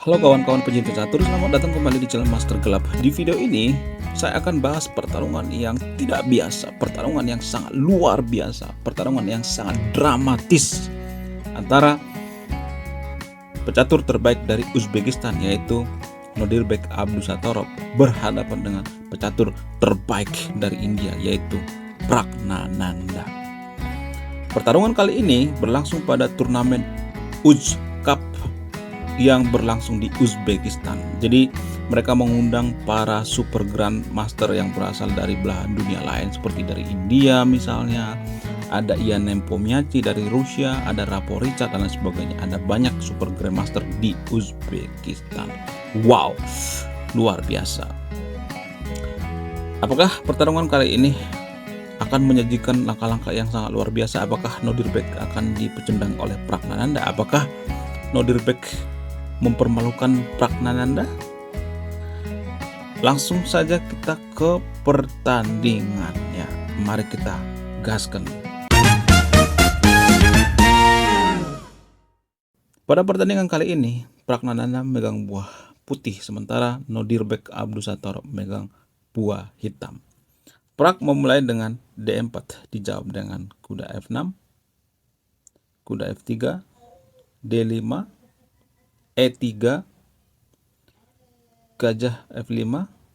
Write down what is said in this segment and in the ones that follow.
Halo kawan-kawan pecinta catur, selamat datang kembali di channel Master Gelap. Di video ini, saya akan bahas pertarungan yang tidak biasa, pertarungan yang sangat luar biasa, pertarungan yang sangat dramatis antara pecatur terbaik dari Uzbekistan, yaitu Nodirbek Abdusattorov, berhadapan dengan pecatur terbaik dari India, yaitu Praggnanandhaa. Pertarungan kali ini berlangsung pada turnamen Uz Cup yang berlangsung di Uzbekistan. Jadi mereka mengundang para super grandmaster yang berasal dari belahan dunia lain seperti dari India misalnya, ada Ian Nepomniachtchi dari Rusia, ada Raporica dan lain sebagainya. Ada banyak super grandmaster di Uzbekistan. Wow, luar biasa. Apakah pertarungan kali ini akan menyajikan langkah-langkah yang sangat luar biasa? Apakah Nodirbek akan dipecundang oleh Praggnanandhaa? Apakah Nodirbek mempermalukan Praggnanandhaa? Langsung saja kita ke pertandingannya. Mari kita gaskan. Pada pertandingan kali ini, Praggnanandhaa megang buah putih, sementara Nodirbek Abdusattorov megang buah hitam. Prag memulai dengan D4, dijawab dengan kuda F6, kuda F3, D5, E3, gajah F5.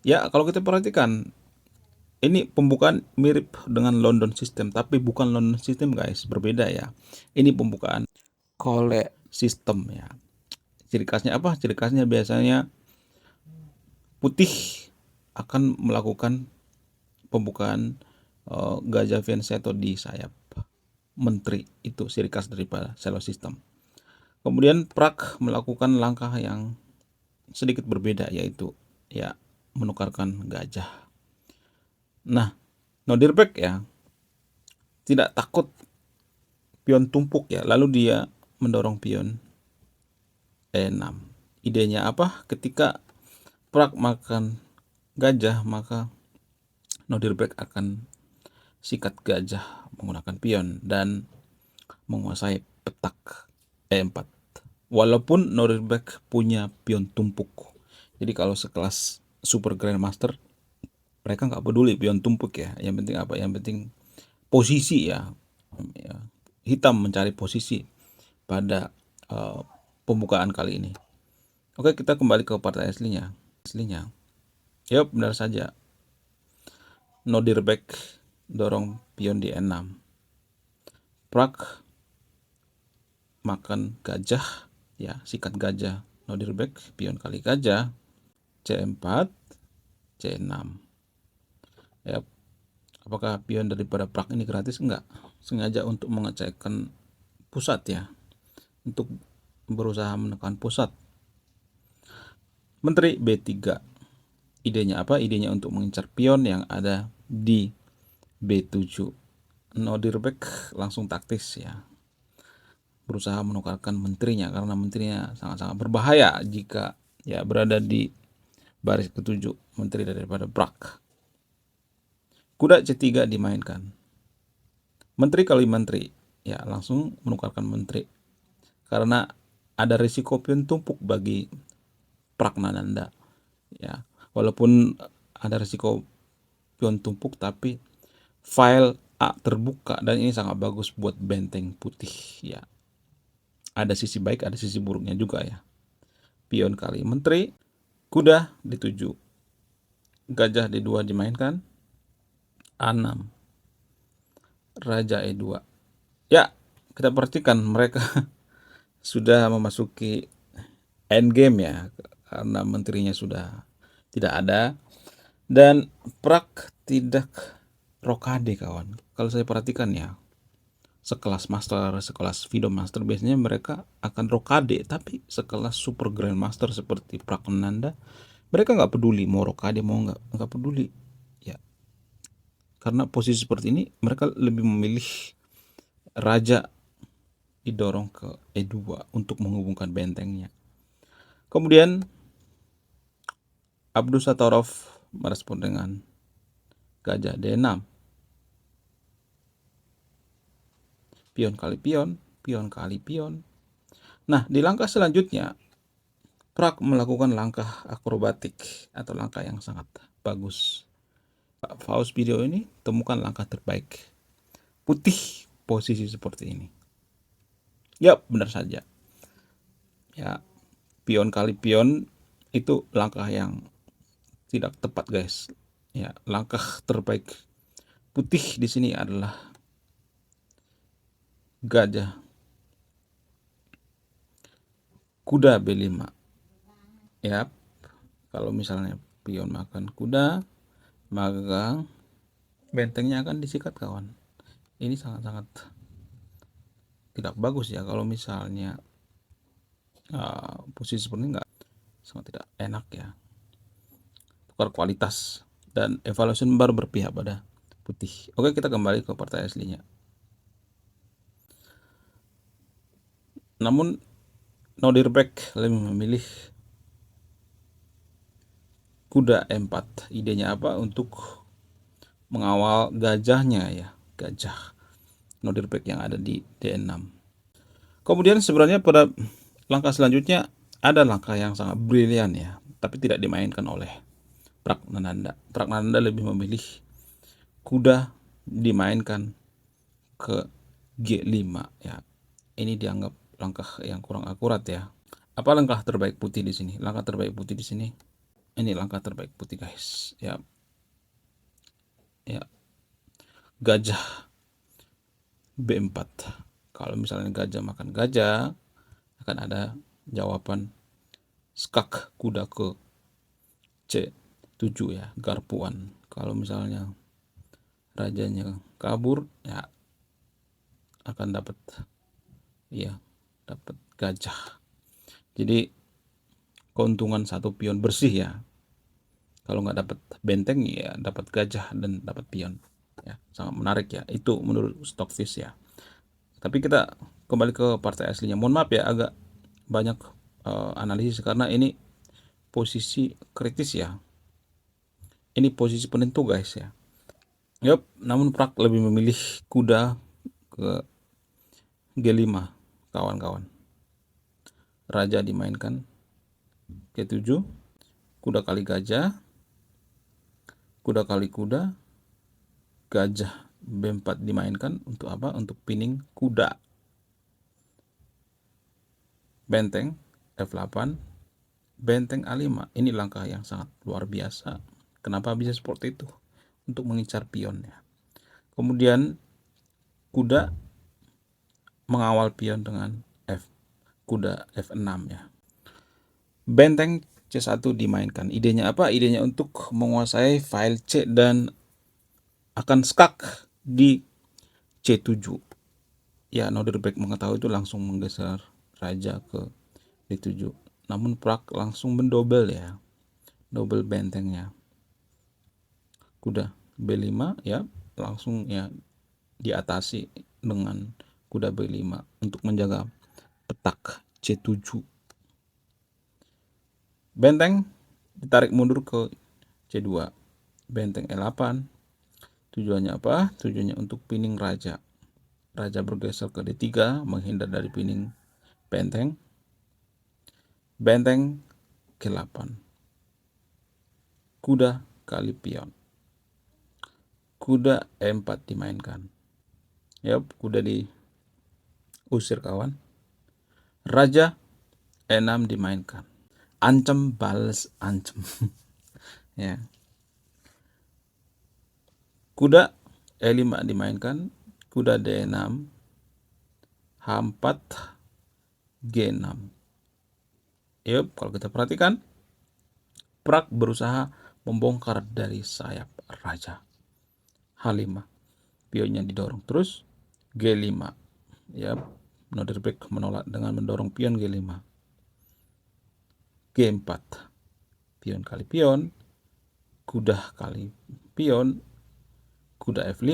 Ya, kalau kita perhatikan, ini pembukaan mirip dengan London System, tapi bukan London System guys, berbeda ya. Ini pembukaan Cole System ya. Ciri khasnya apa? Ciri khasnya biasanya putih akan melakukan pembukaan gajah Fianchetto di sayap menteri. Itu ciri khas daripada Cole System. Kemudian Prag melakukan langkah yang sedikit berbeda, yaitu ya menukarkan gajah. Nah, Nodirbek ya tidak takut pion tumpuk ya, lalu dia mendorong pion E6. Idenya apa? Ketika Prag makan gajah, maka Nodirbek akan sikat gajah menggunakan pion dan menguasai petak E4. Walaupun Nodirbek punya pion tumpuk, jadi kalau sekelas super grandmaster mereka nggak peduli pion tumpuk ya. Yang penting apa? Yang penting posisi ya. Hitam mencari posisi pada pembukaan kali ini. Oke, kita kembali ke partai aslinya. Yap, benar saja. Nodirbek dorong pion di E6. Prag makan gajah ya, sikat gajah Nodirbek, pion kali gajah, C4, C6. Ya, apakah pion daripada Prag ini gratis? Enggak, sengaja untuk mengecekkan pusat ya, untuk berusaha menekan pusat. Menteri B3, idenya apa? Idenya untuk mengincar pion yang ada di B7. Nodirbek langsung taktis ya, berusaha menukarkan menterinya karena menterinya sangat-sangat berbahaya jika ya berada di baris ketujuh, menteri daripada Prag. Kuda C3 dimainkan. Menteri kali menteri, ya langsung menukarkan menteri karena ada risiko pion tumpuk bagi Praggnanandhaa. Ya, walaupun ada risiko pion tumpuk, tapi file A terbuka dan ini sangat bagus buat benteng putih ya. Ada sisi baik, ada sisi buruknya juga ya. Pion kali menteri, kuda D7, gajah D2 dimainkan, A6, raja E2. Ya, kita perhatikan mereka sudah memasuki endgame ya, karena menterinya sudah tidak ada dan Prag tidak rokade kawan. Kalau saya perhatikan ya, sekelas master, sekelas Fido master biasanya mereka akan rokade, tapi sekelas super grandmaster seperti Praggnanandhaa mereka nggak peduli mau rokade mau nggak peduli ya, karena posisi seperti ini mereka lebih memilih raja didorong ke E2 untuk menghubungkan bentengnya. Kemudian Abdusattorov merespon dengan gajah D6, pion kali pion, pion kali pion. Nah, di langkah selanjutnya Prak melakukan langkah akrobatik atau langkah yang sangat bagus. Pause video ini, temukan langkah terbaik. Putih posisi seperti ini. Yap, benar saja. Ya, pion kali pion itu langkah yang tidak tepat, guys. Ya, langkah terbaik putih di sini adalah gajah, kuda B5. Ya, kalau misalnya pion makan kuda, maka bentengnya akan disikat, kawan. Ini sangat-sangat tidak bagus ya kalau misalnya posisi seperti ini, nggak, sangat tidak enak ya. Tukar kualitas dan evaluation bar berpihak pada putih. Oke, kita kembali ke partai aslinya. Namun Nordirbeck lebih memilih kuda E4. Idenya apa? Untuk mengawal gajahnya ya, gajah Nordirbeck yang ada di D6. Kemudian sebenarnya pada langkah selanjutnya ada langkah yang sangat brilian ya, tapi tidak dimainkan oleh Pragnananda. Pragnananda lebih memilih kuda dimainkan ke G5 ya. Ini dianggap langkah yang kurang akurat ya. Apa langkah terbaik putih di sini? Langkah terbaik putih di sini. Ini langkah terbaik putih, guys. Ya. Ya. Gajah B4. Kalau misalnya gajah makan gajah, akan ada jawaban skak kuda ke C7 ya, garpuan. Kalau misalnya rajanya kabur, ya akan dapat dapat gajah. Jadi keuntungan satu pion bersih ya. Kalau nggak dapat benteng ya dapat gajah dan dapat pion. Ya, sangat menarik ya. Itu menurut Stockfish ya. Tapi kita kembali ke partai aslinya. Mohon maaf ya, agak banyak analisis karena ini posisi kritis ya. Ini posisi penentu, guys ya. Yup, namun Prak lebih memilih kuda ke G5, kawan-kawan. Raja dimainkan G7, kuda kali gajah, kuda kali kuda, gajah B4 dimainkan untuk apa? Untuk pinning kuda. Benteng F8, benteng A5. Ini langkah yang sangat luar biasa. Kenapa bisa seperti itu? Untuk mengincar pion ya. Kemudian kuda mengawal pion dengan kuda F6 ya. Benteng C1 dimainkan. Idenya apa? Idenya untuk menguasai file C dan akan skak di C7. Ya, Nordirbeck mengetahui itu langsung menggeser raja ke D7. Namun Prak langsung mendobel ya. Double bentengnya. Kuda B5 ya, langsung ya diatasi dengan kuda B5 untuk menjaga petak C7. Benteng ditarik mundur ke C2. Benteng E8. Tujuannya apa? Tujuannya untuk pinning raja. Raja bergeser ke D3 menghindar dari pinning benteng. Benteng G8. Kuda kali pion. Kuda E4 dimainkan. Yap, kuda diusir, kawan. Raja E6 dimainkan. Ancam balas ancam. Ya. Kuda E5 dimainkan. Kuda D6. H4 G6. Yuk, kalau kita perhatikan, Prak berusaha membongkar dari sayap raja. H5. Pionnya didorong terus. G5. Ya, Nordirbeck menolak dengan mendorong pion G5. G4. Pion kali pion. Kuda kali pion. Kuda F5.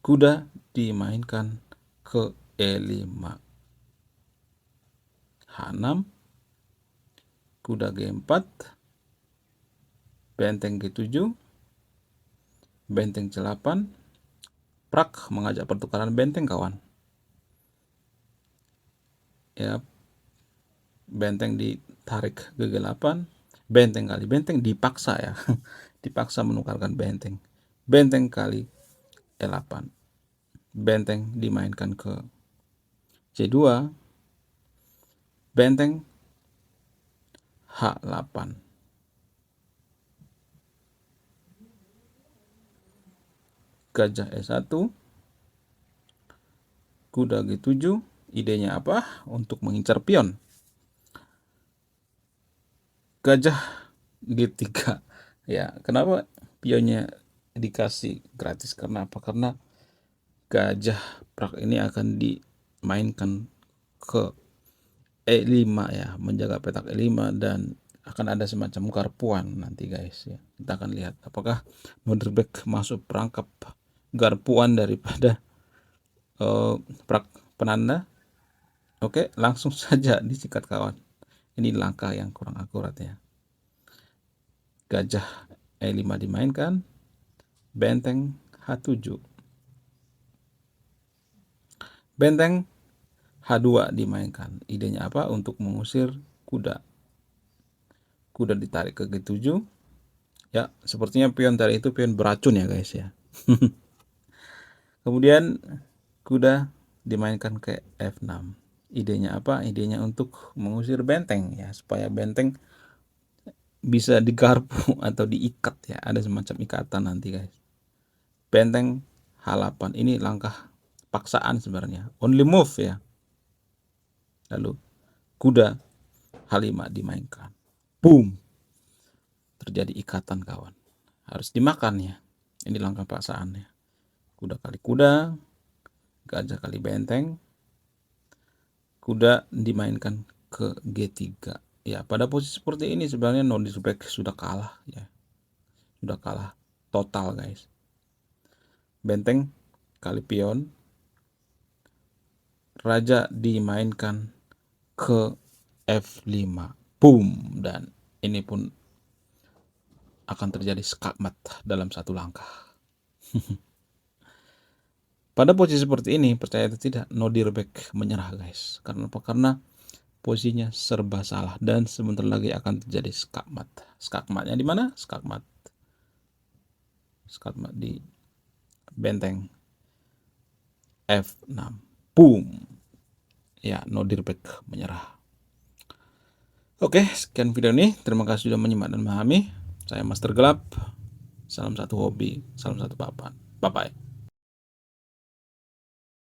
Kuda dimainkan ke E5. H6. Kuda G4. Benteng G7. Benteng C8. Prak mengajak pertukaran benteng, kawan. Ya, benteng ditarik kegelapan, benteng kali benteng dipaksa ya. Dipaksa menukarkan benteng. Benteng kali E8. Benteng dimainkan ke C2. Benteng H8. Gajah E1. Kuda G7. Idenya apa? Untuk mengincar pion. Gajah G3. Ya, kenapa pionnya dikasih gratis? Karena apa? Karena gajah prak ini akan dimainkan ke E5 ya, menjaga petak E5, dan akan ada semacam garpuan nanti guys ya. Kita akan lihat apakah Nordirbeck masuk perangkap garpuan daripada prak penanda. Oke, langsung saja disikat kawan. Ini langkah yang kurang akurat ya. Gajah E5 dimainkan, benteng H7. Benteng H2 dimainkan. Idenya apa? Untuk mengusir kuda. Kuda ditarik ke G7. Ya, sepertinya pion tadi itu pion beracun ya guys ya. Kemudian kuda dimainkan ke F6. Idenya apa? Idenya untuk mengusir benteng ya, supaya benteng bisa digarpu atau diikat ya. Ada semacam ikatan nanti guys. Benteng H8 ini langkah paksaan sebenarnya. Only move ya. Lalu kuda H5 dimainkan. Boom. Terjadi ikatan kawan. Harus dimakan ya. Ini langkah paksaannya. Kuda kali kuda, gajah kali benteng. Kuda dimainkan ke G3. Ya, pada posisi seperti ini sebenarnya Nordirbeck sudah kalah ya. Sudah kalah total guys. Benteng kali pion. Raja dimainkan ke F5. Boom. Dan ini pun akan terjadi skakmat dalam satu langkah. Pada posisi seperti ini, percaya atau tidak, Nordirbeck menyerah guys. Karena apa? Karena posisinya serba salah dan sebentar lagi akan terjadi skakmat. Skakmatnya di mana? Skakmat di benteng F6. Boom. Ya, Nordirbeck menyerah. Oke, sekian video ini. Terima kasih sudah menyimak dan memahami. Saya Master Gelap. Salam satu hobi, salam satu papan. Bye-bye.